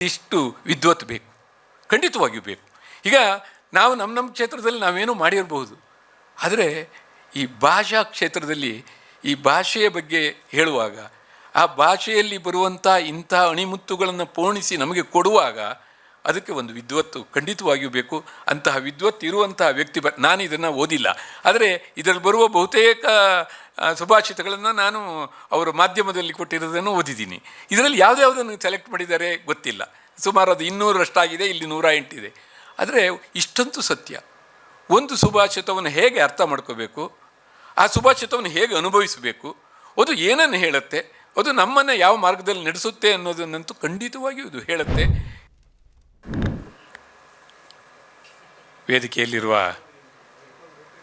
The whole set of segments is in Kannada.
ಇಷ್ಟು ವಿದ್ವತ್ ಬೇಕು, ಖಂಡಿತವಾಗಿಯೂ ಬೇಕು. ಈಗ ನಾವು ನಮ್ಮ ಕ್ಷೇತ್ರದಲ್ಲಿ ನಾವೇನೋ ಮಾಡಿರಬಹುದು, ಆದರೆ ಈ ಭಾಷಾ ಕ್ಷೇತ್ರದಲ್ಲಿ ಈ ಭಾಷೆಯ ಬಗ್ಗೆ ಹೇಳುವಾಗ ಆ ಭಾಷೆಯಲ್ಲಿ ಬರುವಂಥ ಇಂಥ ಅಣಿಮುತ್ತುಗಳನ್ನು ಪೋಣಿಸಿ ನಮಗೆ ಕೊಡುವಾಗ ಅದಕ್ಕೆ ಒಂದು ವಿದ್ವತ್ತು ಖಂಡಿತವಾಗಿಯೂ ಬೇಕು. ಅಂತಹ ವಿದ್ವತ್ತು ಇರುವಂತಹ ವ್ಯಕ್ತಿ ನಾನು ಇದನ್ನು ಓದಿಲ್ಲ, ಆದರೆ ಇದರಲ್ಲಿ ಬರುವ ಬಹುತೇಕ ಸುಭಾಷಿತಗಳನ್ನು ನಾನು ಅವರ ಮಾಧ್ಯಮದಲ್ಲಿ ಕೊಟ್ಟಿರೋದನ್ನು ಓದಿದ್ದೀನಿ. ಇದರಲ್ಲಿ ಯಾವುದ್ಯಾವುದನ್ನು ಸೆಲೆಕ್ಟ್ ಮಾಡಿದ್ದಾರೆ ಗೊತ್ತಿಲ್ಲ, ಸುಮಾರು ಅದು 200ರಷ್ಟಾಗಿದೆ, ಇಲ್ಲಿ 108 ಇದೆ. ಆದರೆ ಇಷ್ಟಂತೂ ಸತ್ಯ, ಒಂದು ಸುಭಾಷಿತವನ್ನು ಹೇಗೆ ಅರ್ಥ ಮಾಡ್ಕೋಬೇಕು, ಆ ಸುಭಾಷಿತವನ್ನು ಹೇಗೆ ಅನುಭವಿಸಬೇಕು, ಅದು ಏನನ್ನು ಹೇಳುತ್ತೆ, ಅದು ನಮ್ಮನ್ನು ಯಾವ ಮಾರ್ಗದಲ್ಲಿ ನಡೆಸುತ್ತೆ ಅನ್ನೋದನ್ನಂತೂ ಖಂಡಿತವಾಗಿಯೂ ಇದು ಹೇಳುತ್ತೆ. ವೇದಿಕೆಯಲ್ಲಿರುವ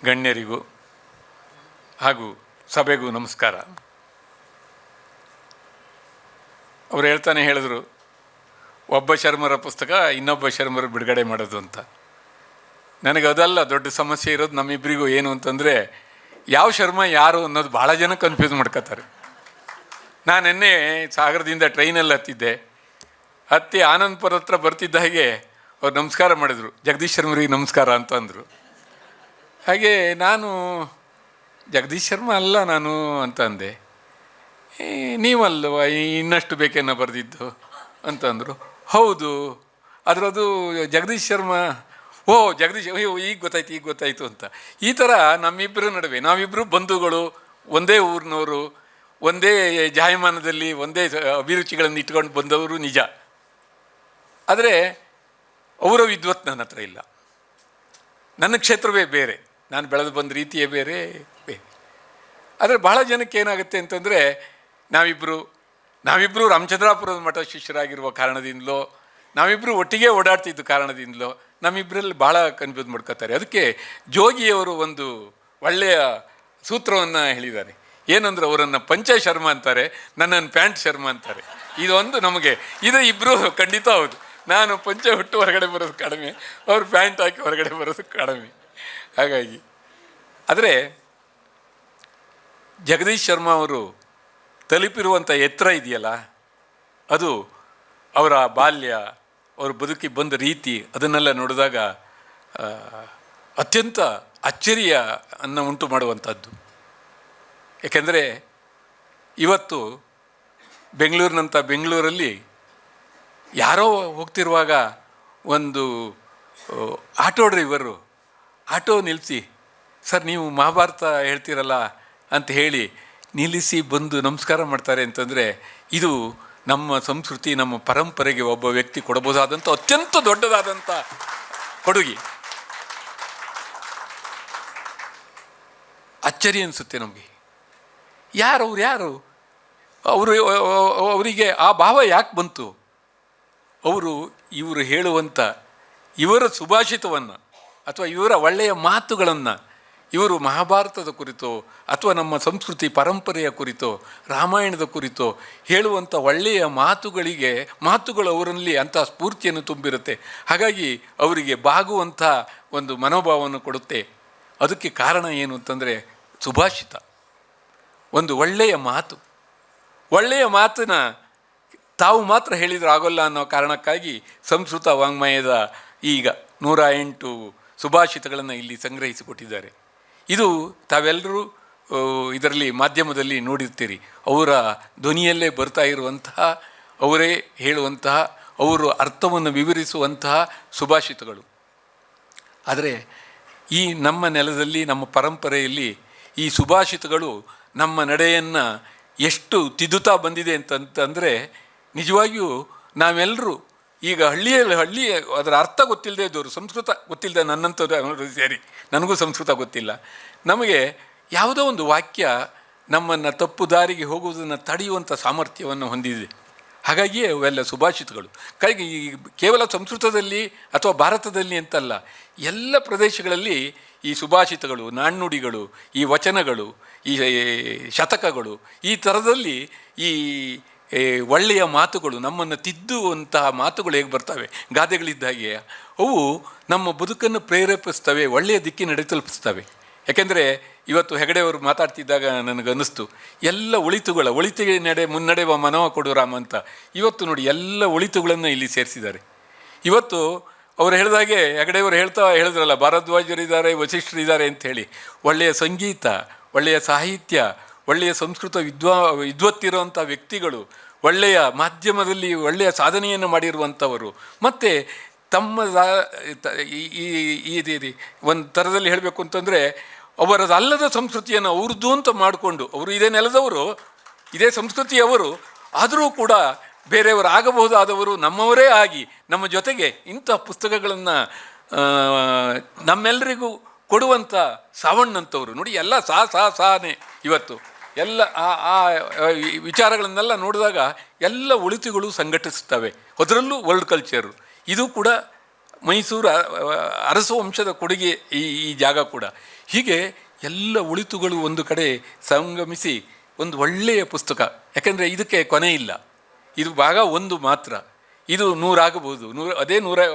ಗಣ್ಯರಿಗೂ ಹಾಗೂ ಸಭೆಗೂ ನಮಸ್ಕಾರ. ಅವರು ಹೇಳ್ತಾನೆ ಹೇಳಿದ್ರು, ಒಬ್ಬ ಶರ್ಮರ ಪುಸ್ತಕ ಇನ್ನೊಬ್ಬ ಶರ್ಮರು ಬಿಡುಗಡೆ ಮಾಡೋದು ಅಂತ. ನನಗೆ ಅದಲ್ಲ ದೊಡ್ಡ ಸಮಸ್ಯೆ ಇರೋದು ನಮ್ಮಿಬ್ಬರಿಗೂ. ಏನು ಅಂತಂದರೆ, ಯಾವ ಶರ್ಮ ಯಾರು ಅನ್ನೋದು ಭಾಳ ಜನ ಕನ್ಫ್ಯೂಸ್ ಮಾಡ್ಕೋತಾರೆ. ನಾನು ನಿನ್ನೆ ಸಾಗರದಿಂದ ಟ್ರೈನಲ್ಲಿ ಹತ್ತಿ ಆನಂದಪುರ ಹತ್ರ ಬರ್ತಿದ್ದ ಹಾಗೆ ಅವ್ರು ನಮಸ್ಕಾರ ಮಾಡಿದರು, ಜಗದೀಶ್ ಶರ್ಮರಿಗೆ ನಮಸ್ಕಾರ ಅಂತ ಅಂದರು. ಹಾಗೆ ನಾನು ಜಗದೀಶ್ ಶರ್ಮ ಅಲ್ಲ ನಾನು ಅಂತ ಅಂದೆ. ನೀವಲ್ವ ಇನ್ನಷ್ಟು ಬೇಕೇನೋ ಬರೆದಿದ್ದು ಅಂತಂದರು. ಹೌದು, ಅದರದು ಜಗದೀಶ್ ಶರ್ಮ. ಓ ಜಗದೀಶ್, ಈಗ ಗೊತ್ತಾಯ್ತು ಅಂತ. ಈ ಥರ ನಮ್ಮಿಬ್ಬರ ನಡುವೆ, ನಾವಿಬ್ಬರು ಬಂಧುಗಳು, ಒಂದೇ ಊರಿನವರು, ಒಂದೇ ಜಾಯಮಾನದಲ್ಲಿ ಒಂದೇ ಅಭಿರುಚಿಗಳನ್ನು ಇಟ್ಕೊಂಡು ಬಂದವರು ನಿಜ. ಆದರೆ ಅವರ ವಿದ್ವತ್ ನನ್ನ ಹತ್ರ ಇಲ್ಲ. ನನ್ನ ಕ್ಷೇತ್ರವೇ ಬೇರೆ, ನಾನು ಬೆಳೆದು ಬಂದ ರೀತಿಯೇ ಬೇರೆ. ಆದರೆ ಬಹಳ ಜನಕ್ಕೆ ಏನಾಗುತ್ತೆ ಅಂತಂದರೆ, ನಾವಿಬ್ಬರು ರಾಮಚಂದ್ರಾಪುರದ ಮಠ ಶಿಷ್ಯರಾಗಿರುವ ಕಾರಣದಿಂದಲೋ, ನಾವಿಬ್ಬರು ಒಟ್ಟಿಗೆ ಓಡಾಡ್ತಿದ್ದ ಕಾರಣದಿಂದಲೋ ನಮ್ಮಿಬ್ಬರಲ್ಲಿ ಭಾಳ ಕನ್ಫ್ಯೂಸ್ ಮಾಡ್ಕೋತಾರೆ. ಅದಕ್ಕೆ ಜೋಗಿಯವರು ಒಂದು ಒಳ್ಳೆಯ ಸೂತ್ರವನ್ನು ಹೇಳಿದ್ದಾರೆ. ಏನಂದ್ರೆ, ಅವರನ್ನು ಪಂಚ ಶರ್ಮ ಅಂತಾರೆ, ನನ್ನನ್ನು ಪ್ಯಾಂಟ್ ಶರ್ಮ ಅಂತಾರೆ. ಇದೊಂದು ನಮಗೆ ಇದು ಇಬ್ಬರು ಖಂಡಿತ ಹೌದು. ನಾನು ಪಂಚೆ ಹುಟ್ಟು ಹೊರಗಡೆ ಬರೋದು ಕಡಿಮೆ, ಅವರು ಪ್ಯಾಂಟ್ ಹಾಕಿ ಹೊರಗಡೆ ಬರೋದು ಕಡಿಮೆ. ಹಾಗಾಗಿ ಆದರೆ ಜಗದೀಶ್ ಶರ್ಮ ಅವರು ತಲುಪಿರುವಂಥ ಎತ್ತರ ಇದೆಯಲ್ಲ, ಅದು ಅವರ ಬಾಲ್ಯ, ಅವರು ಬದುಕಿ ಬಂದ ರೀತಿ, ಅದನ್ನೆಲ್ಲ ನೋಡಿದಾಗ ಅತ್ಯಂತ ಅಚ್ಚರಿಯನ್ನು ಉಂಟು ಮಾಡುವಂಥದ್ದು. ಏಕೆಂದರೆ ಇವತ್ತು ಬೆಂಗಳೂರಲ್ಲಿ ಯಾರೋ ಹೋಗ್ತಿರುವಾಗ ಒಂದು ಆಟೋ ಡ್ರೈವರು ಆಟೋ ನಿಲ್ಲಿಸಿ, ಸರ್ ನೀವು ಮಹಾಭಾರತ ಹೇಳ್ತೀರಲ್ಲ ಅಂತ ಹೇಳಿ ನಿಲ್ಲಿಸಿ ಬಂದು ನಮಸ್ಕಾರ ಮಾಡ್ತಾರೆ ಅಂತಂದರೆ, ಇದು ನಮ್ಮ ಸಂಸ್ಕೃತಿ, ನಮ್ಮ ಪರಂಪರೆಗೆ ಒಬ್ಬ ವ್ಯಕ್ತಿ ಕೊಡಬಹುದಾದಂಥ ಅತ್ಯಂತ ದೊಡ್ಡದಾದಂಥ ಕೊಡುಗೆ. ಅಚ್ಚರಿ ಅನಿಸುತ್ತೆ ನಮಗೆ. ಯಾರು ಅವರಿಗೆ ಆ ಭಾವ ಯಾಕೆ ಬಂತು? ಇವರು ಹೇಳುವಂಥ ಇವರ ಸುಭಾಷಿತವನ್ನು ಅಥವಾ ಇವರ ಒಳ್ಳೆಯ ಮಾತುಗಳನ್ನು ಇವರು ಮಹಾಭಾರತದ ಕುರಿತೋ ಅಥವಾ ನಮ್ಮ ಸಂಸ್ಕೃತಿ ಪರಂಪರೆಯ ಕುರಿತೋ ರಾಮಾಯಣದ ಕುರಿತೋ ಹೇಳುವಂಥ ಒಳ್ಳೆಯ ಮಾತುಗಳು ಅವರಲ್ಲಿ ಅಂಥ ಸ್ಫೂರ್ತಿಯನ್ನು ತುಂಬಿರುತ್ತೆ. ಹಾಗಾಗಿ ಅವರಿಗೆ ಬಾಗುವಂಥ ಒಂದು ಮನೋಭಾವವನ್ನು ಕೊಡುತ್ತೆ. ಅದಕ್ಕೆ ಕಾರಣ ಏನು ಅಂತಂದರೆ, ಸುಭಾಷಿತ, ಒಂದು ಒಳ್ಳೆಯ ಮಾತನ್ನ ತಾವು ಮಾತ್ರ ಹೇಳಿದರೆ ಆಗೋಲ್ಲ ಅನ್ನೋ ಕಾರಣಕ್ಕಾಗಿ ಸಂಸ್ಕೃತ ವಾಂಗ್ಮಯದ ಈಗ 108 ಸುಭಾಷಿತಗಳನ್ನು ಇಲ್ಲಿ ಸಂಗ್ರಹಿಸಿಕೊಟ್ಟಿದ್ದಾರೆ. ಇದು ತಾವೆಲ್ಲರೂ ಇದರಲ್ಲಿ ಮಾಧ್ಯಮದಲ್ಲಿ ನೋಡಿರ್ತೀರಿ. ಅವರ ಧ್ವನಿಯಲ್ಲೇ ಬರ್ತಾ ಇರುವಂತಹ, ಅವರೇ ಹೇಳುವಂತಹ, ಅವರು ಅರ್ಥವನ್ನು ವಿವರಿಸುವಂತಹ ಸುಭಾಷಿತಗಳು. ಆದರೆ ಈ ನಮ್ಮ ನೆಲದಲ್ಲಿ, ನಮ್ಮ ಪರಂಪರೆಯಲ್ಲಿ ಈ ಸುಭಾಷಿತಗಳು ನಮ್ಮ ನಡೆಯನ್ನು ಎಷ್ಟು ತಿದ್ದುತ್ತಾ ಬಂದಿದೆ ಅಂತಂದರೆ, ನಿಜವಾಗಿಯೂ ನಾವೆಲ್ಲರೂ ಈಗ ಹಳ್ಳಿ ಅದರ ಅರ್ಥ ಗೊತ್ತಿಲ್ಲದೆ ಇದ್ದವರು, ಸಂಸ್ಕೃತ ಗೊತ್ತಿಲ್ಲದೆ ನನ್ನಂಥದ್ದು ಸೇರಿ, ನನಗೂ ಸಂಸ್ಕೃತ ಗೊತ್ತಿಲ್ಲ, ನಮಗೆ ಯಾವುದೋ ಒಂದು ವಾಕ್ಯ ನಮ್ಮನ್ನು ತಪ್ಪು ದಾರಿಗೆ ಹೋಗುವುದನ್ನು ತಡೆಯುವಂಥ ಸಾಮರ್ಥ್ಯವನ್ನು ಹೊಂದಿದೆ. ಹಾಗಾಗಿಯೇ ಅವೆಲ್ಲ ಸುಭಾಷಿತಗಳು. ಕೇವಲ ಸಂಸ್ಕೃತದಲ್ಲಿ ಅಥವಾ ಭಾರತದಲ್ಲಿ ಅಂತಲ್ಲ, ಎಲ್ಲ ಪ್ರದೇಶಗಳಲ್ಲಿ ಈ ಸುಭಾಷಿತಗಳು, ನಾಣ್ಣುಡಿಗಳು, ಈ ವಚನಗಳು, ಈ ಶತಕಗಳು, ಈ ಥರದಲ್ಲಿ ಈ ಒಳ್ಳೆಯ ಮಾತುಗಳು, ನಮ್ಮನ್ನು ತಿದ್ದುವಂತಹ ಮಾತುಗಳು ಹೇಗೆ ಬರ್ತವೆ, ಗಾದೆಗಳಿದ್ದಾಗೆ ಅವು ನಮ್ಮ ಬದುಕನ್ನು ಪ್ರೇರೇಪಿಸ್ತವೆ, ಒಳ್ಳೆಯ ದಿಕ್ಕಿನಡೆ ತಲುಪಿಸ್ತವೆ. ಯಾಕೆಂದರೆ ಇವತ್ತು ಹೆಗಡೆಯವರು ಮಾತಾಡ್ತಿದ್ದಾಗ ನನಗನ್ನಿಸ್ತು, ಎಲ್ಲ ಒಳಿತಿಗೆ ಮುನ್ನಡೆಯುವ ಮನವ ಕೊಡು ರಾಮ ಅಂತ. ಇವತ್ತು ನೋಡಿ ಎಲ್ಲ ಒಳಿತುಗಳನ್ನು ಇಲ್ಲಿ ಸೇರಿಸಿದ್ದಾರೆ. ಇವತ್ತು ಅವರು ಹೇಳಿದಾಗೆ ಹೆಗಡೆಯವರು ಹೇಳಿದ್ರಲ್ಲ, ಭಾರದ್ವಾಜರಿದ್ದಾರೆ, ವಸಿಷ್ಠರಿದ್ದಾರೆ ಅಂಥೇಳಿ. ಒಳ್ಳೆಯ ಸಂಗೀತ, ಒಳ್ಳೆಯ ಸಾಹಿತ್ಯ, ಒಳ್ಳೆಯ ಸಂಸ್ಕೃತ ವಿದ್ವತ್ತಿರುವಂಥ ವ್ಯಕ್ತಿಗಳು, ಒಳ್ಳೆಯ ಮಾಧ್ಯಮದಲ್ಲಿ ಒಳ್ಳೆಯ ಸಾಧನೆಯನ್ನು ಮಾಡಿರುವಂಥವರು, ಮತ್ತು ತಮ್ಮ ಈ ಒಂದು ಥರದಲ್ಲಿ ಹೇಳಬೇಕು ಅಂತಂದರೆ ಅವರದಲ್ಲದ ಸಂಸ್ಕೃತಿಯನ್ನು ಅವ್ರದ್ದು ಅಂತ ಮಾಡಿಕೊಂಡು, ಅವರು ಇದೇ ನೆಲದವರು, ಇದೇ ಸಂಸ್ಕೃತಿಯವರು, ಆದರೂ ಕೂಡ ಬೇರೆಯವರು ಆಗಬಹುದಾದವರು ನಮ್ಮವರೇ ಆಗಿ ನಮ್ಮ ಜೊತೆಗೆ ಇಂಥ ಪುಸ್ತಕಗಳನ್ನು ನಮ್ಮೆಲ್ಲರಿಗೂ ಕೊಡುವಂಥ ಸಾವಣ್ಣಂಥವ್ರು ನೋಡಿ. ಎಲ್ಲ ಸಾನೆ ಇವತ್ತು ಎಲ್ಲ ಆ ವಿಚಾರಗಳನ್ನೆಲ್ಲ ನೋಡಿದಾಗ ಎಲ್ಲ ಒಳಿತುಗಳು ಸಂಘಟಿಸ್ತವೆ. ಅದರಲ್ಲೂ ವರ್ಲ್ಡ್ ಕಲ್ಚರು, ಇದು ಕೂಡ ಮೈಸೂರು ಅರಸ ವಂಶದ ಕೊಡುಗೆ ಈ ಜಾಗ ಕೂಡ. ಹೀಗೆ ಎಲ್ಲ ಒಳಿತುಗಳು ಒಂದು ಕಡೆ ಸಂಗಮಿಸಿ ಒಂದು ಒಳ್ಳೆಯ ಪುಸ್ತಕ. ಯಾಕೆಂದರೆ ಇದಕ್ಕೆ ಕೊನೆ ಇಲ್ಲ. ಇದು ಭಾಗ 1 ಮಾತ್ರ. ಇದು 100 ಆಗ್ಬೋದು,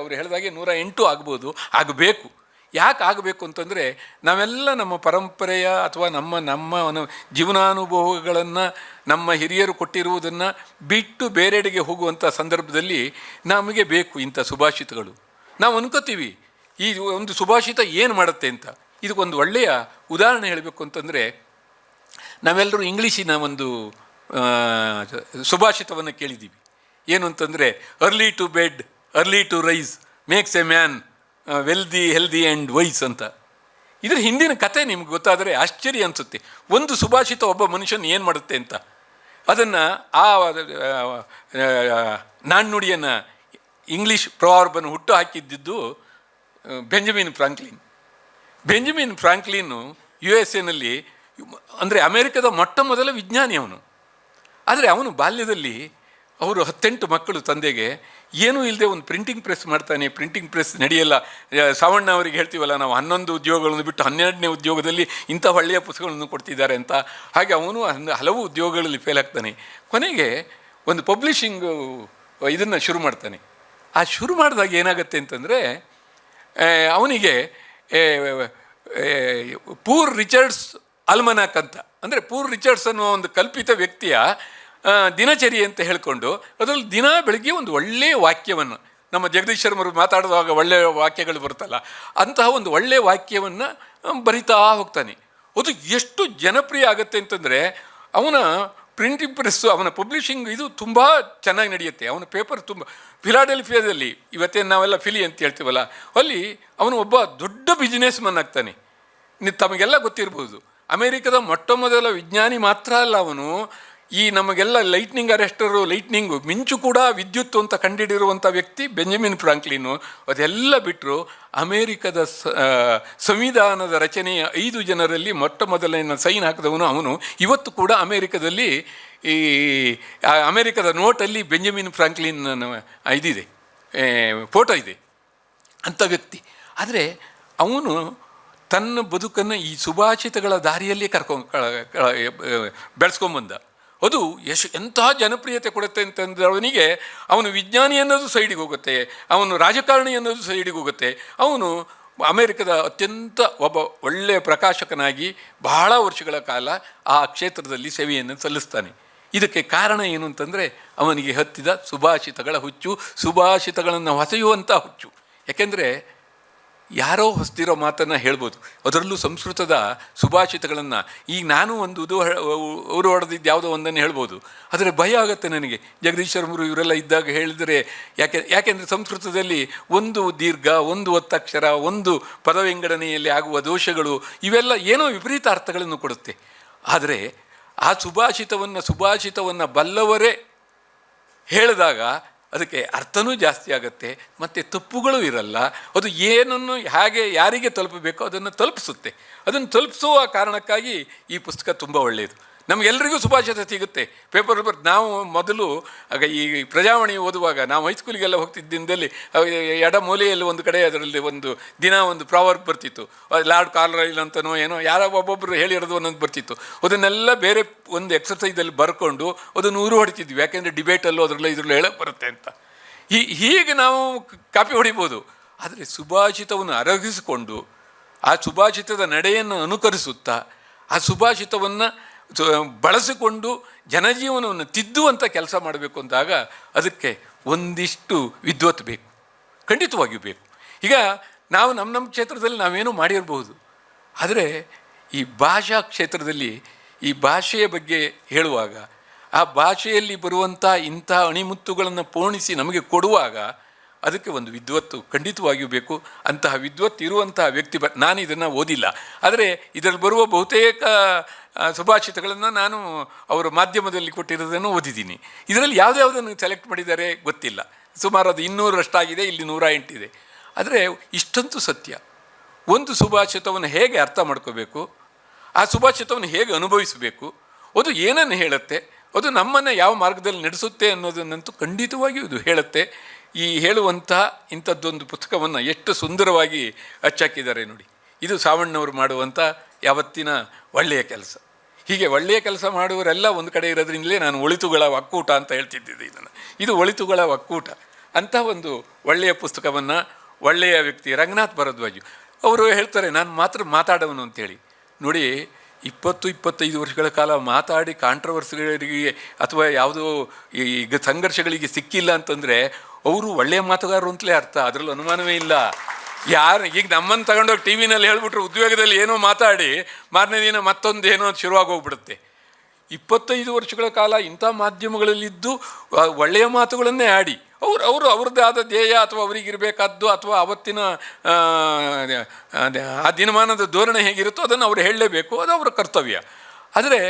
ಅವರು ಹೇಳಿದಾಗೆ 108 ಆಗ್ಬೋದು, ಆಗಬೇಕು. ಯಾಕೆ ಆಗಬೇಕು ಅಂತಂದರೆ ನಾವೆಲ್ಲ ನಮ್ಮ ಪರಂಪರೆಯ ಅಥವಾ ನಮ್ಮ ಜೀವನಾನುಭವಗಳನ್ನು ನಮ್ಮ ಹಿರಿಯರು ಕೊಟ್ಟಿರುವುದನ್ನು ಬಿಟ್ಟು ಬೇರೆಡೆಗೆ ಹೋಗುವಂಥ ಸಂದರ್ಭದಲ್ಲಿ ನಮಗೆ ಬೇಕು ಇಂಥ ಸುಭಾಷಿತಗಳು. ನಾವು ಅನ್ಕೋತೀವಿ ಈ ಒಂದು ಸುಭಾಷಿತ ಏನು ಮಾಡುತ್ತೆ ಅಂತ. ಇದಕ್ಕೊಂದು ಒಳ್ಳೆಯ ಉದಾಹರಣೆ ಹೇಳಬೇಕು ಅಂತಂದರೆ, ನಾವೆಲ್ಲರೂ ಇಂಗ್ಲೀಷಿನ ಒಂದು ಸುಭಾಷಿತವನ್ನು ಕೇಳಿದ್ದೀವಿ. ಏನು ಅಂತಂದರೆ, early to bed early to rise makes a man wealthy healthy and wise ಅಂತ. ಇದರ ಹಿಂದಿನ ಕತೆ ನಿಮ್ಗೆ ಗೊತ್ತಾದರೆ ಆಶ್ಚರ್ಯ ಅನಿಸುತ್ತೆ. ಒಂದು ಸುಭಾಷಿತ ಒಬ್ಬ ಮನುಷ್ಯನ ಏನು ಮಾಡುತ್ತೆ ಅಂತ. ಅದನ್ನು ಆ ನಾಣ್ಣುಡಿಯನ್ನು ಇಂಗ್ಲೀಷ್ ಪ್ರೊವರ್ಬನ್ನು ಹುಟ್ಟು ಹಾಕಿದ್ದು ಬೆಂಜಮಿನ್ ಫ್ರಾಂಕ್ಲಿನ್ನು USA ಅಂದರೆ ಅಮೇರಿಕದ ಮೊಟ್ಟ ಮೊದಲ ವಿಜ್ಞಾನಿ ಅವನು. ಆದರೆ ಅವನು ಬಾಲ್ಯದಲ್ಲಿ ಅವರು 18 ಮಕ್ಕಳು ತಂದೆಗೆ, ಏನೂ ಇಲ್ಲದೆ ಒಂದು ಪ್ರಿಂಟಿಂಗ್ ಪ್ರೆಸ್ ಮಾಡ್ತಾನೆ. ಪ್ರಿಂಟಿಂಗ್ ಪ್ರೆಸ್ ನಡೆಯಲ್ಲ. ಸಾವಣ್ಣ ಅವರಿಗೆ ಹೇಳ್ತೀವಲ್ಲ ನಾವು, 11 ಉದ್ಯೋಗಗಳನ್ನು ಬಿಟ್ಟು 12ನೇ ಉದ್ಯೋಗದಲ್ಲಿ ಇಂಥ ಒಳ್ಳೆಯ ಪುಸ್ತಕಗಳನ್ನು ಕೊಡ್ತಿದ್ದಾರೆ ಅಂತ. ಹಾಗೆ ಅವನು ಹಲವು ಉದ್ಯೋಗಗಳಲ್ಲಿ ಫೇಲ್ ಆಗ್ತಾನೆ. ಕೊನೆಗೆ ಒಂದು ಪಬ್ಲಿಷಿಂಗು ಇದನ್ನು ಶುರು ಮಾಡ್ತಾನೆ. ಆ ಶುರು ಮಾಡಿದಾಗ ಏನಾಗುತ್ತೆ ಅಂತಂದರೆ, ಅವನಿಗೆ ಪೂರ್ ರಿಚರ್ಡ್ಸ್ ಅಲ್ಮನಾಕ್ ಅಂತ, ಅಂದರೆ ಪೂರ್ ರಿಚರ್ಡ್ಸ್ ಅನ್ನುವ ಒಂದು ಕಲ್ಪಿತ ವ್ಯಕ್ತಿಯ ದಿನಚರಿ ಅಂತ ಹೇಳಿಕೊಂಡು ಅದರಲ್ಲಿ ದಿನ ಬೆಳಗ್ಗೆ ಒಂದು ಒಳ್ಳೆಯ ವಾಕ್ಯವನ್ನು, ನಮ್ಮ ಜಗದೀಶ್ ಶರ್ಮರು ಮಾತಾಡುವಾಗ ಒಳ್ಳೆಯ ವಾಕ್ಯಗಳು ಬರುತ್ತಲ್ಲ, ಅಂತಹ ಒಂದು ಒಳ್ಳೆಯ ವಾಕ್ಯವನ್ನು ಬರಿತಾ ಹೋಗ್ತಾನೆ. ಅದು ಎಷ್ಟು ಜನಪ್ರಿಯ ಆಗುತ್ತೆ ಅಂತಂದರೆ, ಅವನ ಪ್ರಿಂಟಿಂಗ್ ಪ್ರೆಸ್ಸು, ಅವನ ಪಬ್ಲಿಷಿಂಗ್ ಇದು ತುಂಬ ಚೆನ್ನಾಗಿ ನಡೆಯುತ್ತೆ. ಅವನ ಪೇಪರ್ ತುಂಬ ಫಿಲಾಡೆಲ್ಫಿಯಾದಲ್ಲಿ, ಇವತ್ತೇನು ನಾವೆಲ್ಲ ಫಿಲಿ ಅಂತ ಹೇಳ್ತೀವಲ್ಲ, ಅಲ್ಲಿ ಅವನು ಒಬ್ಬ ದೊಡ್ಡ ಬಿಸ್ನೆಸ್ ಮನ್ ಆಗ್ತಾನೆ. ತಮಗೆಲ್ಲ ಗೊತ್ತಿರ್ಬೋದು, ಅಮೇರಿಕದ ಮೊಟ್ಟ ಮೊದಲ ವಿಜ್ಞಾನಿ ಮಾತ್ರ ಅಲ್ಲ ಅವನು, ಈ ನಮಗೆಲ್ಲ ಲೈಟ್ನಿಂಗು ಮಿಂಚು ಕೂಡ ವಿದ್ಯುತ್ ಅಂತ ಕಂಡುಹಿಡಿರುವಂಥ ವ್ಯಕ್ತಿ ಬೆಂಜಮಿನ್ ಫ್ರಾಂಕ್ಲಿನ್ನು. ಅದೆಲ್ಲ ಬಿಟ್ಟರು ಅಮೇರಿಕದ ಸಂವಿಧಾನದ ರಚನೆಯ 5 ಜನರಲ್ಲಿ ಮೊಟ್ಟ ಮೊದಲನೇ ಸೈನ್ ಹಾಕಿದವನು ಅವನು. ಇವತ್ತು ಕೂಡ ಅಮೇರಿಕದಲ್ಲಿ ಈ ಅಮೇರಿಕದ ನೋಟಲ್ಲಿ ಬೆಂಜಮಿನ್ ಫ್ರಾಂಕ್ಲಿನ್ ಇದಿದೆ, ಫೋಟೋ ಇದೆ ಅಂಥ ವ್ಯಕ್ತಿ. ಆದರೆ ಅವನು ತನ್ನ ಬದುಕನ್ನು ಈ ಸುಭಾಷಿತಗಳ ದಾರಿಯಲ್ಲೇ ಬೆಳೆಸ್ಕೊಂಬಂದ. ಅದು ಎಂತಹ ಜನಪ್ರಿಯತೆ ಕೊಡುತ್ತೆ ಅಂತಂದರೆ ಅವನು ವಿಜ್ಞಾನಿ ಅನ್ನೋದು ಸೈಡಿಗೆ ಹೋಗುತ್ತೆ, ಅವನು ರಾಜಕಾರಣಿ ಅನ್ನೋದು ಸೈಡಿಗೆ ಹೋಗುತ್ತೆ. ಅವನು ಅಮೇರಿಕದ ಅತ್ಯಂತ ಒಬ್ಬ ಒಳ್ಳೆಯ ಪ್ರಕಾಶಕನಾಗಿ ಬಹಳ ವರ್ಷಗಳ ಕಾಲ ಆ ಕ್ಷೇತ್ರದಲ್ಲಿ ಸೇವೆಯನ್ನು ಸಲ್ಲಿಸ್ತಾನೆ. ಇದಕ್ಕೆ ಕಾರಣ ಏನು ಅಂತಂದರೆ, ಅವನಿಗೆ ಹತ್ತಿದ ಸುಭಾಷಿತಗಳ ಹುಚ್ಚು, ಸುಭಾಷಿತಗಳನ್ನು ಹೊಸೆಯುವಂಥ ಹುಚ್ಚು. ಯಾಕೆಂದರೆ ಯಾರೋ ಹೊಸ್ತಿರೋ ಮಾತನ್ನು ಹೇಳ್ಬೋದು, ಅದರಲ್ಲೂ ಸಂಸ್ಕೃತದ ಸುಭಾಷಿತಗಳನ್ನು. ಈಗ ನಾನು ಒಂದು ಊರು ಹೊಡೆದಿದ್ದು ಯಾವುದೋ ಒಂದನ್ನು ಹೇಳ್ಬೋದು, ಆದರೆ ಭಯ ಆಗುತ್ತೆ ನನಗೆ. ಜಗದೀಶ್ ಶರ್ಮರು ಇವರೆಲ್ಲ ಇದ್ದಾಗ ಹೇಳಿದರೆ, ಯಾಕೆಂದರೆ ಸಂಸ್ಕೃತದಲ್ಲಿ ಒಂದು ದೀರ್ಘ, ಒಂದು ಒತ್ತಕ್ಷರ, ಒಂದು ಪದವಿಂಗಡಣೆಯಲ್ಲಿ ಆಗುವ ದೋಷಗಳು, ಇವೆಲ್ಲ ಏನೋ ವಿಪರೀತ ಅರ್ಥಗಳನ್ನು ಕೊಡುತ್ತೆ. ಆದರೆ ಆ ಸುಭಾಷಿತವನ್ನು ಬಲ್ಲವರೇ ಹೇಳಿದಾಗ ಅದಕ್ಕೆ ಅರ್ಥನೂ ಜಾಸ್ತಿ ಆಗುತ್ತೆ, ಮತ್ತು ತಪ್ಪುಗಳು ಇರಲ್ಲ. ಅದು ಏನನ್ನು ಹೇಗೆ ಯಾರಿಗೆ ತಲುಪಬೇಕೋ ಅದನ್ನು ತಲುಪಿಸುತ್ತೆ. ಅದನ್ನು ತಲುಪಿಸುವ ಕಾರಣಕ್ಕಾಗಿ ಈ ಪುಸ್ತಕ ತುಂಬ ಒಳ್ಳೆಯದು. ನಮಗೆಲ್ಲರಿಗೂ ಸುಭಾಷಿತ ಸಿಗುತ್ತೆ ಪೇಪರ್. ನಾವು ಮೊದಲು ಈ ಪ್ರಜಾವಾಣಿ ಓದುವಾಗ, ನಾವು ಹೈಸ್ಕೂಲಿಗೆಲ್ಲ ಹೋಗ್ತಿದ್ದಿಂದಲ್ಲಿ ಎಡ ಮೂಲೆಯಲ್ಲಿ ಒಂದು ಕಡೆ ಅದರಲ್ಲಿ ಒಂದು ಪ್ರಾವರ್ಬ್ ಬರ್ತಿತ್ತು. ಲಾರ್ಡ್ ಕಾರ್ಲೈಲ್ ಅಂತನೋ ಏನೋ ಯಾರೋ ಒಬ್ಬೊಬ್ಬರು ಹೇಳಿರೋದು ಒಂದೊಂದು ಬರ್ತಿತ್ತು. ಅದನ್ನೆಲ್ಲ ಬೇರೆ ಒಂದು ಎಕ್ಸರ್ಸೈಸಲ್ಲಿ ಬರ್ಕೊಂಡು ಅದನ್ನು ಊರು ಹೊಡಿತಿದ್ವಿ. ಯಾಕೆಂದರೆ ಡಿಬೇಟಲ್ಲೂ ಇದರಲ್ಲೂ ಹೇಳಕ್ಕೆ ಬರುತ್ತೆ ಅಂತ. ಹೀಗೆ ನಾವು ಕಾಪಿ ಹೊಡಿಬೋದು. ಆದರೆ ಸುಭಾಷಿತವನ್ನು ಅರಗಿಸಿಕೊಂಡು ಆ ಸುಭಾಷಿತದ ನಡೆಯನ್ನು ಅನುಕರಿಸುತ್ತಾ ಆ ಸುಭಾಷಿತವನ್ನು ಬಳಸಿಕೊಂಡು ಜನಜೀವನವನ್ನು ತಿದ್ದುವಂಥ ಕೆಲಸ ಮಾಡಬೇಕು ಅಂದಾಗ ಅದಕ್ಕೆ ಒಂದಿಷ್ಟು ವಿದ್ವತ್ ಬೇಕು, ಖಂಡಿತವಾಗಿಯೂ ಬೇಕು. ಈಗ ನಾವು ನಮ್ಮ ಕ್ಷೇತ್ರದಲ್ಲಿ ನಾವೇನೋ ಮಾಡಿರಬಹುದು, ಆದರೆ ಈ ಭಾಷಾ ಕ್ಷೇತ್ರದಲ್ಲಿ ಈ ಭಾಷೆಯ ಬಗ್ಗೆ ಹೇಳುವಾಗ ಆ ಭಾಷೆಯಲ್ಲಿ ಬರುವಂಥ ಇಂಥ ಅಣಿಮುತ್ತುಗಳನ್ನು ಪೋಣಿಸಿ ನಮಗೆ ಕೊಡುವಾಗ ಅದಕ್ಕೆ ಒಂದು ವಿದ್ವತ್ತು ಖಂಡಿತವಾಗಿಯೂ ಬೇಕು. ಅಂತಹ ವಿದ್ವತ್ತು ಇರುವಂತಹ ವ್ಯಕ್ತಿ ನಾನು ಇದನ್ನು ಓದಿಲ್ಲ, ಆದರೆ ಇದರಲ್ಲಿ ಬರುವ ಬಹುತೇಕ ಸುಭಾಷಿತಗಳನ್ನು ನಾನು ಅವರ ಮಾಧ್ಯಮದಲ್ಲಿ ಕೊಟ್ಟಿರೋದನ್ನು ಓದಿದ್ದೀನಿ. ಇದರಲ್ಲಿ ಯಾವುದ್ಯಾವುದನ್ನು ಸೆಲೆಕ್ಟ್ ಮಾಡಿದ್ದಾರೆ ಗೊತ್ತಿಲ್ಲ. ಸುಮಾರು ಅದು 200ರಷ್ಟಾಗಿದೆ, ಇಲ್ಲಿ 108 ಇದೆ. ಆದರೆ ಇಷ್ಟಂತೂ ಸತ್ಯ, ಒಂದು ಸುಭಾಷಿತವನ್ನು ಹೇಗೆ ಅರ್ಥ ಮಾಡ್ಕೋಬೇಕು, ಆ ಸುಭಾಷಿತವನ್ನು ಹೇಗೆ ಅನುಭವಿಸಬೇಕು, ಅದು ಏನನ್ನು ಹೇಳುತ್ತೆ, ಅದು ನಮ್ಮನ್ನು ಯಾವ ಮಾರ್ಗದಲ್ಲಿ ನಡೆಸುತ್ತೆ ಅನ್ನೋದನ್ನಂತೂ ಖಂಡಿತವಾಗಿಯೂ ಇದು ಹೇಳುತ್ತೆ. ಈ ಹೇಳುವಂಥ ಇಂಥದ್ದೊಂದು ಪುಸ್ತಕವನ್ನು ಎಷ್ಟು ಸುಂದರವಾಗಿ ಅಚ್ಚಾಕಿದ್ದಾರೆ ನೋಡಿ. ಇದು ಸಾವಣ್ಣವರು ಮಾಡುವಂಥ ಯಾವತ್ತಿನ ಒಳ್ಳೆಯ ಕೆಲಸ. ಹೀಗೆ ಒಳ್ಳೆಯ ಕೆಲಸ ಮಾಡುವವರೆಲ್ಲ ಒಂದು ಕಡೆ ಇರೋದ್ರಿಂದಲೇ ನಾನು ಒಳಿತುಗಳ ಒಕ್ಕೂಟ ಅಂತ ಹೇಳ್ತಿದ್ದಿದ್ದೆ ಇದನ್ನು. ಇದು ಒಳಿತುಗಳ ಒಕ್ಕೂಟ. ಅಂಥ ಒಂದು ಒಳ್ಳೆಯ ಪುಸ್ತಕವನ್ನು ಒಳ್ಳೆಯ ವ್ಯಕ್ತಿ ರಂಗನಾಥ್ ಭರದ್ವಾಜ್ ಅವರು ಹೇಳ್ತಾರೆ, ನಾನು ಮಾತ್ರ ಮಾತಾಡೋನು ಅಂತೇಳಿ. ನೋಡಿ, 20-25 ವರ್ಷಗಳ ಕಾಲ ಮಾತಾಡಿ ಕಾಂಟ್ರವರ್ಸಿಗಳಿಗೆ ಅಥವಾ ಯಾವುದೋ ಈಗ ಸಂಘರ್ಷಗಳಿಗೆ ಸಿಕ್ಕಿಲ್ಲ ಅಂತಂದರೆ ಅವರು ಒಳ್ಳೆಯ ಮಾತುಗಾರರು ಅಂತಲೇ ಅರ್ಥ, ಅದರಲ್ಲೂ ಅನುಮಾನವೇ ಇಲ್ಲ. ಯಾರು ಈಗ ನಮ್ಮನ್ನು ತಗೊಂಡೋಗಿ ಟಿ ವಿನಲ್ಲಿ ಹೇಳ್ಬಿಟ್ರೆ ಉದ್ಯೋಗದಲ್ಲಿ ಏನೋ ಮಾತಾಡಿ ಮಾರನೇ ದಿನ ಮತ್ತೊಂದು ಏನೋ ಶುರುವಾಗೋಗ್ಬಿಡುತ್ತೆ. 25 ವರ್ಷಗಳ ಕಾಲ ಇಂಥ ಮಾಧ್ಯಮಗಳಲ್ಲಿದ್ದು ಒಳ್ಳೆಯ ಮಾತುಗಳನ್ನೇ ಆಡಿ ಅವ್ರದ್ದೇ ಆದ ಧ್ಯೇಯ ಅಥವಾ ಅವರಿಗಿರಬೇಕಾದ್ದು ಅಥವಾ ಅವತ್ತಿನ ಆ ದಿನಮಾನದ ಧೋರಣೆ ಹೇಗಿರುತ್ತೋ ಅದನ್ನು ಅವರು ಹೇಳಲೇಬೇಕು, ಅದು ಅವರ ಕರ್ತವ್ಯ. ಆದರೆ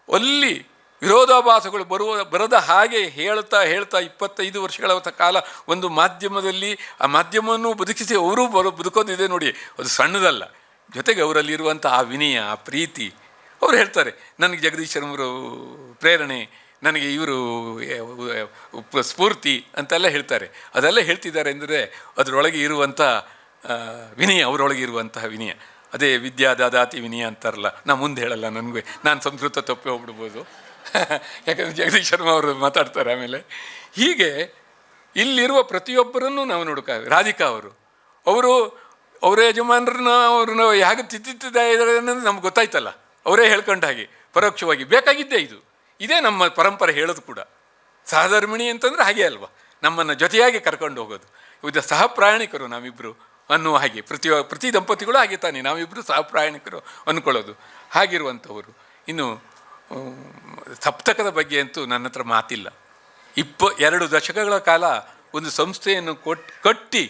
ಅಲ್ಲಿ ವಿರೋಧಾಭಾಸಗಳು ಬರದ ಹಾಗೆ ಹೇಳ್ತಾ 25 ವರ್ಷಗಳ ಕಾಲ ಒಂದು ಮಾಧ್ಯಮದಲ್ಲಿ ಆ ಮಾಧ್ಯಮವನ್ನು ಬದುಕಿಸಿ ಅವರೂ ಬದುಕೋದಿದೆ ನೋಡಿ, ಅದು ಸಣ್ಣದಲ್ಲ. ಜೊತೆಗೆ ಅವರಲ್ಲಿರುವಂಥ ಆ ವಿನಯ, ಆ ಪ್ರೀತಿ. ಅವರು ಹೇಳ್ತಾರೆ, ನನಗೆ ಜಗದೀಶ್ ಶರ್ಮರು ಪ್ರೇರಣೆ, ನನಗೆ ಇವರು ಸ್ಫೂರ್ತಿ ಅಂತೆಲ್ಲ ಹೇಳ್ತಾರೆ. ಅದೆಲ್ಲ ಹೇಳ್ತಿದ್ದಾರೆ ಅಂದರೆ ಅದರೊಳಗೆ ಇರುವಂಥ ವಿನಯ, ಅವರೊಳಗೆ ಇರುವಂತಹ ವಿನಯ. ಅದೇ ವಿದ್ಯಾ ದಾದಾತಿ ವಿನಯ ಅಂತಾರಲ್ಲ, ನಾನು ಮುಂದೆ ಹೇಳಲ್ಲ, ನನಗೆ ನಾನು ಸಂಸ್ಕೃತ ತಪ್ಪಿ ಹೋಗ್ಬಿಡ್ಬೋದು, ಯಾಕಂದರೆ ಜಗದೀಶ್ ಶರ್ಮಾ ಅವರು ಮಾತಾಡ್ತಾರೆ. ಆಮೇಲೆ ಹೀಗೆ ಇಲ್ಲಿರುವ ಪ್ರತಿಯೊಬ್ಬರನ್ನು ನಾವು ರಾಧಿಕಾ ಅವರು ಅವರ ಯಜಮಾನರನ್ನ ಅವ್ರನ್ನ ಹೇಗೆ ತಿದ್ದಿದ್ದಾರೆ ಅನ್ನೋದು ನಮ್ಗೆ ಗೊತ್ತಾಯ್ತಲ್ಲ, ಅವರೇ ಹೇಳ್ಕೊಂಡ ಹಾಗೆ ಪರೋಕ್ಷವಾಗಿ ಬೇಕಾಗಿದ್ದೇ ಇದೇ ನಮ್ಮ ಪರಂಪರೆ ಹೇಳೋದು ಕೂಡ. ಸಹಧರ್ಮಿಣಿ ಅಂತಂದರೆ ಹಾಗೆ ಅಲ್ವಾ, ನಮ್ಮನ್ನು ಜೊತೆಯಾಗಿ ಕರ್ಕೊಂಡು ಹೋಗೋದು. ಇದು ಸಹ ಪ್ರಯಾಣಿಕರು ನಾವಿಬ್ಬರು ಅನ್ನುವ ಹಾಗೆ ಪ್ರತಿ ದಂಪತಿಗಳು ಹಾಗೆ ತಾನೆ, ನಾವಿಬ್ಬರು ಸಹ ಪ್ರಯಾಣಿಕರು ಅಂದ್ಕೊಳ್ಳೋದು. ಹಾಗಿರುವಂಥವರು. ಇನ್ನು ಸಪ್ತಕದ ಬಗ್ಗೆ ಅಂತೂ ನನ್ನ ಹತ್ರ ಮಾತಿಲ್ಲ. 2 ದಶಕಗಳ ಕಾಲ ಒಂದು ಸಂಸ್ಥೆಯನ್ನು ಕಟ್ಟಿ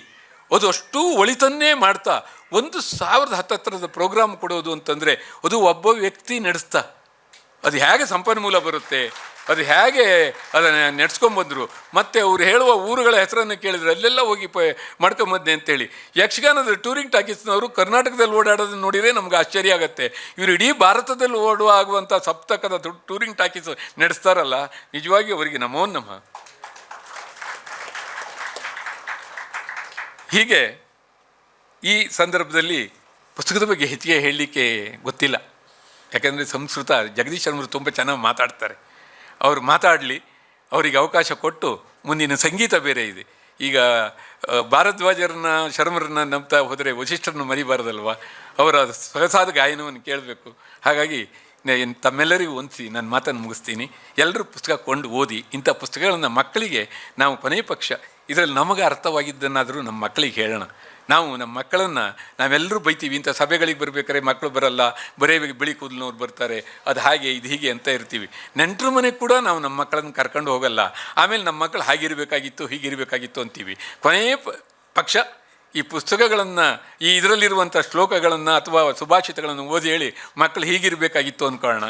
ಅದು ಅಷ್ಟೂ ಒಳಿತನ್ನೇ ಮಾಡ್ತಾ 1000 ಹತ್ತತ್ರದ ಪ್ರೋಗ್ರಾಮ್ ಕೊಡೋದು ಅಂತಂದರೆ ಅದು ಒಬ್ಬ ವ್ಯಕ್ತಿ ನಡೆಸ್ತಾ, ಅದು ಹೇಗೆ ಸಂಪನ್ಮೂಲ ಬರುತ್ತೆ, ಅದು ಹೇಗೆ ಅದನ್ನು ನಡೆಸ್ಕೊಂಬಂದರು. ಮತ್ತು ಅವ್ರು ಹೇಳುವ ಊರುಗಳ ಹೆಸರನ್ನು ಕೇಳಿದ್ರೆ ಅಲ್ಲೆಲ್ಲ ಹೋಗಿ ಮಾಡ್ಕೊಂಬಂದೆ ಅಂತೇಳಿ. ಯಕ್ಷಗಾನದ ಟೂರಿಂಗ್ ಟಾಕೀಸ್ನವರು ಕರ್ನಾಟಕದಲ್ಲಿ ಓಡಾಡೋದನ್ನು ನೋಡಿದರೆ ನಮ್ಗೆ ಆಶ್ಚರ್ಯ ಆಗುತ್ತೆ. ಇವರು ಇಡೀ ಭಾರತದಲ್ಲಿ ಆಗುವಂಥ ಸಪ್ತಕದ ಟೂರಿಂಗ್ ಟಾಕೀಸ್ ನಡೆಸ್ತಾರಲ್ಲ, ನಿಜವಾಗಿ ಅವರಿಗೆ ನಮೋ ನಮಃ. ಹೀಗೆ ಈ ಸಂದರ್ಭದಲ್ಲಿ ಪುಸ್ತಕದ ಬಗ್ಗೆ ಹೆಚ್ಚಿಗೆ ಹೇಳಲಿಕ್ಕೆ ಗೊತ್ತಿಲ್ಲ, ಯಾಕಂದರೆ ಸಂಸ್ಕೃತ ಜಗದೀಶ್ ಶರ್ಮರು ತುಂಬ ಚೆನ್ನಾಗಿ ಮಾತಾಡ್ತಾರೆ. ಅವರು ಮಾತಾಡಲಿ, ಅವರಿಗೆ ಅವಕಾಶ ಕೊಟ್ಟು ಮುಂದಿನ ಸಂಗೀತ ಬೇರೆ ಇದೆ. ಈಗ ಭಾರದ್ವಾಜರನ್ನ ಶರ್ಮರನ್ನ ನಂಬ್ತಾ ಹೋದರೆ ವಶಿಷ್ಠರನ್ನು ಮರಿಬಾರ್ದಲ್ವ, ಅವರ ಸೊಗಸಾದ ಗಾಯನವನ್ನು ಕೇಳಬೇಕು. ಹಾಗಾಗಿ ತಮ್ಮೆಲ್ಲರಿಗೂ ಹೊಂದಿಸಿ ನನ್ನ ಮಾತನ್ನು ಮುಗಿಸ್ತೀನಿ. ಎಲ್ಲರೂ ಪುಸ್ತಕ ಕೊಂಡು ಓದಿ. ಇಂಥ ಪುಸ್ತಕಗಳನ್ನು ಮಕ್ಕಳಿಗೆ ನಾವು ಕೊನೆಯ ಪಕ್ಷ ಇದರಲ್ಲಿ ನಮಗೆ ಅರ್ಥವಾಗಿದ್ದನ್ನಾದರೂ ನಮ್ಮ ಮಕ್ಕಳಿಗೆ ಹೇಳೋಣ. ನಾವು ನಮ್ಮ ಮಕ್ಕಳನ್ನು ನಾವೆಲ್ಲರೂ ಬೈತೀವಿ, ಇಂಥ ಸಭೆಗಳಿಗೆ ಬರಬೇಕಾದ್ರೆ ಮಕ್ಕಳು ಬರಲ್ಲ, ಬರೇ ಬಿಳಿ ಕೂದಲಿನವ್ರು ಬರ್ತಾರೆ, ಅದು ಹಾಗೆ ಇದು ಹೀಗೆ ಅಂತ ಇರ್ತೀವಿ. ನೆಂಟರು ಮನೆಗೆ ಕೂಡ ನಾವು ನಮ್ಮ ಮಕ್ಕಳನ್ನು ಕರ್ಕೊಂಡು ಹೋಗಲ್ಲ. ಆಮೇಲೆ ನಮ್ಮ ಮಕ್ಕಳು ಹಾಗಿರಬೇಕಾಗಿತ್ತು ಹೀಗಿರಬೇಕಾಗಿತ್ತು ಅಂತೀವಿ. ಕೊನೆಯ ಪಕ್ಷ ಈ ಪುಸ್ತಕಗಳನ್ನು, ಇದರಲ್ಲಿರುವಂಥ ಶ್ಲೋಕಗಳನ್ನು ಅಥವಾ ಸುಭಾಷಿತಗಳನ್ನು ಓದಿ ಹೇಳಿ ಮಕ್ಕಳು ಹೀಗಿರಬೇಕಾಗಿತ್ತು ಅಂದ್ಕೊಳ್ಳೋಣ.